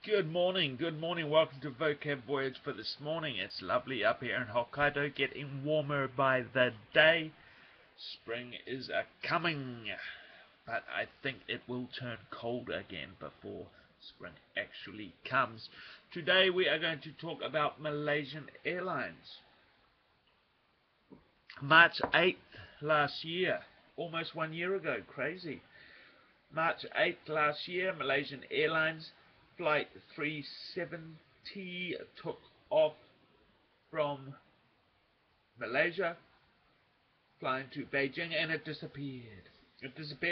Good morning, welcome to Vocab Voyage for this morning. It's lovely up here in Hokkaido, getting warmer by the day. Spring is a-coming, but I think it will turn cold again before spring actually comes. Today we are going to talk about Malaysian Airlines. March 8th last year, almost 1 year ago, crazy. March 8th last year, Malaysian Airlines Flight 370 took off from Malaysia, flying to Beijing, and it disappeared.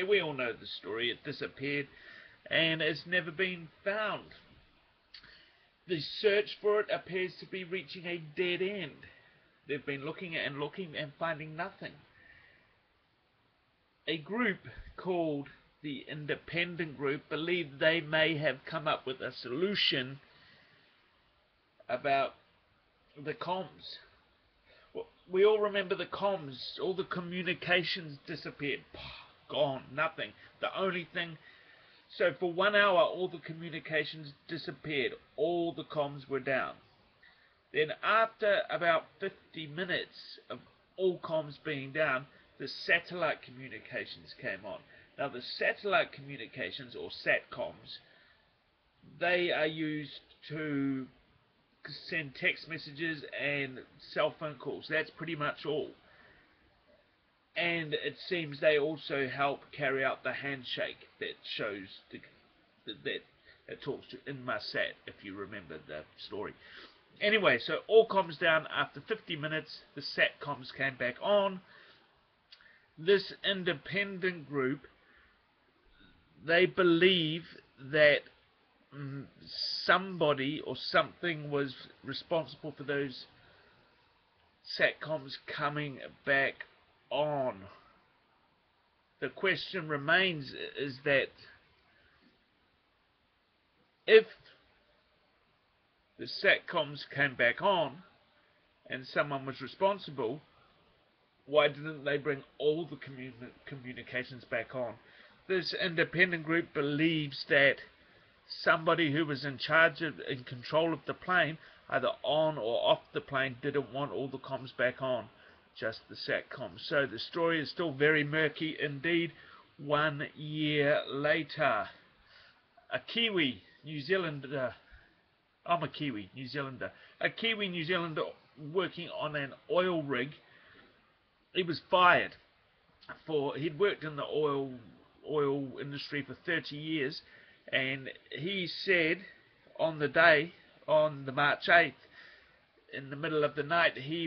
We all know the story. It disappeared, and it's never been found. The search for it appears to be reaching a dead end. They've been looking and finding nothing. A group called the independent group believe they may have come up with a solution about the comms. Well, we all remember the comms. All the communications disappeared. Gone. Nothing. The only thing. So for 1 hour, all the communications disappeared. All the comms were down. Then after about 50 minutes of all comms being down, the satellite communications came on. Now the satellite communications, or SATCOMs, they are used to send text messages and cell phone calls. That's pretty much all. And it seems they also help carry out the handshake that shows that talks to Inmarsat, if you remember the story. Anyway, so all comms down. After 50 minutes, the SATCOMs came back on. This independent group, they believe that somebody or something was responsible for those SATCOMs coming back on. The question remains is that if the SATCOMs came back on and someone was responsible, why didn't they bring all the communications back on? This independent group believes that somebody who was in control of the plane, either on or off the plane, didn't want all the comms back on, just the SATCOM. So the story is still very murky indeed. 1 year later, a Kiwi New Zealander, I'm a Kiwi New Zealander, working on an oil rig. He was fired he'd worked in the oil industry for 30 years, and he said on the March 8th, in the middle of the night, he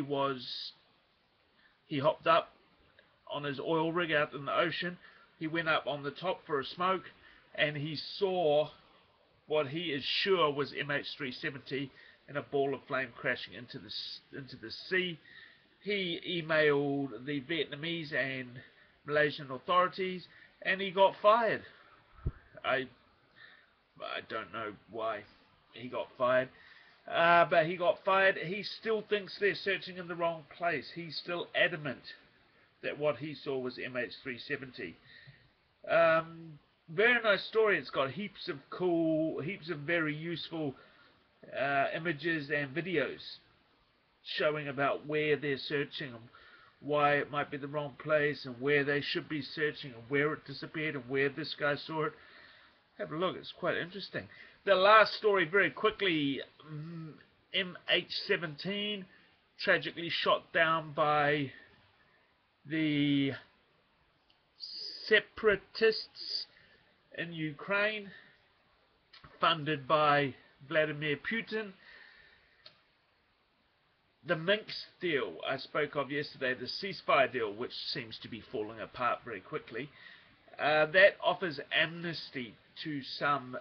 hopped up on his oil rig out in the ocean. He went up on the top for a smoke, and he saw what he is sure was MH370 in a ball of flame crashing into the sea. He emailed the Vietnamese and Malaysian authorities, and he got fired. I don't know why he got fired, but he got fired. He still thinks they're searching in the wrong place. He's still adamant that what he saw was MH370. Very nice story. It's got heaps of very useful images and videos showing about where they're searching, and why it might be the wrong place, and where they should be searching, and where it disappeared, and where this guy saw it. Have a look, it's quite interesting. The last story, very quickly, MH17, tragically shot down by the separatists in Ukraine, funded by Vladimir Putin. The Minsk deal I spoke of yesterday, the ceasefire deal, which seems to be falling apart very quickly, that offers amnesty to some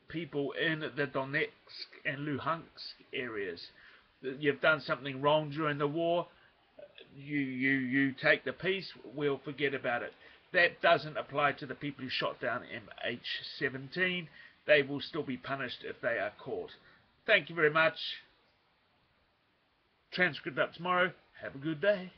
people in the Donetsk and Luhansk areas. You've done something wrong during the war, you take the peace, we'll forget about it. That doesn't apply to the people who shot down MH17. They will still be punished if they are caught. Thank you very much. Transcript up tomorrow. Have a good day.